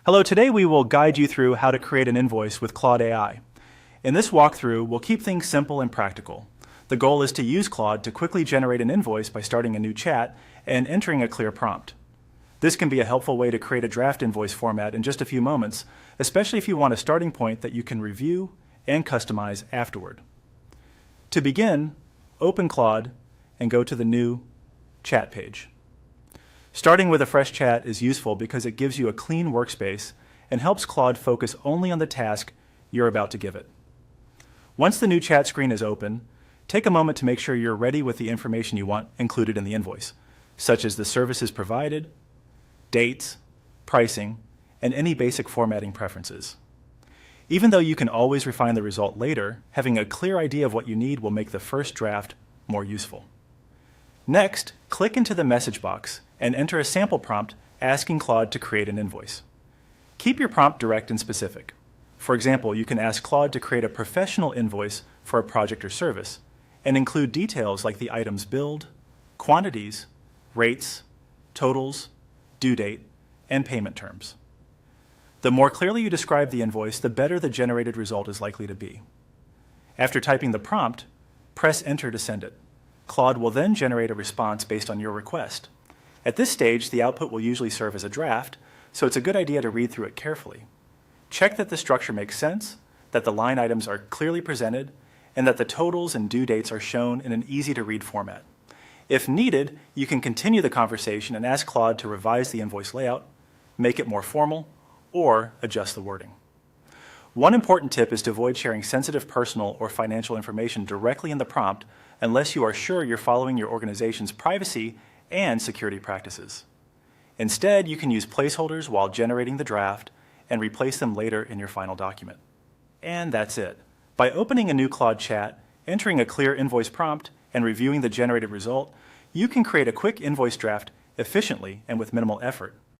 Hello, today we will guide you through how to create an invoice with Claude AI. In this walkthrough, we'll keep things simple and practical. The goal is to use Claude to quickly generate an invoice by starting a new chat and entering a clear prompt. This can be a helpful way to create a draft invoice format in just a few moments, especially if you want a starting point that you can review and customize afterward. To begin, open Claude and go to the new chat page. Starting with a fresh chat is useful because it gives you a clean workspace and helps Claude focus only on the task you're about to give it. Once the new chat screen is open, take a moment to make sure you're ready with the information you want included in the invoice, such as the services provided, dates, pricing, and any basic formatting preferences. Even though you can always refine the result later, having a clear idea of what you need will make the first draft more useful. Next, click into the message box and enter a sample prompt asking Claude to create an invoice. Keep your prompt direct and specific. For example, you can ask Claude to create a professional invoice for a project or service and include details like the items billed, quantities, rates, totals, due date, and payment terms. The more clearly you describe the invoice, the better the generated result is likely to be. After typing the prompt, press Enter to send it. Claude will then generate a response based on your request. At this stage, the output will usually serve as a draft, so it's a good idea to read through it carefully. Check that the structure makes sense, that the line items are clearly presented, and that the totals and due dates are shown in an easy-to-read format. If needed, you can continue the conversation and ask Claude to revise the invoice layout, make it more formal, or adjust the wording. One important tip is to avoid sharing sensitive personal or financial information directly in the prompt unless you are sure you're following your organization's privacy and security practices. Instead, you can use placeholders while generating the draft and replace them later in your final document. And that's it. By opening a new Claude chat, entering a clear invoice prompt, and reviewing the generated result, you can create a quick invoice draft efficiently and with minimal effort.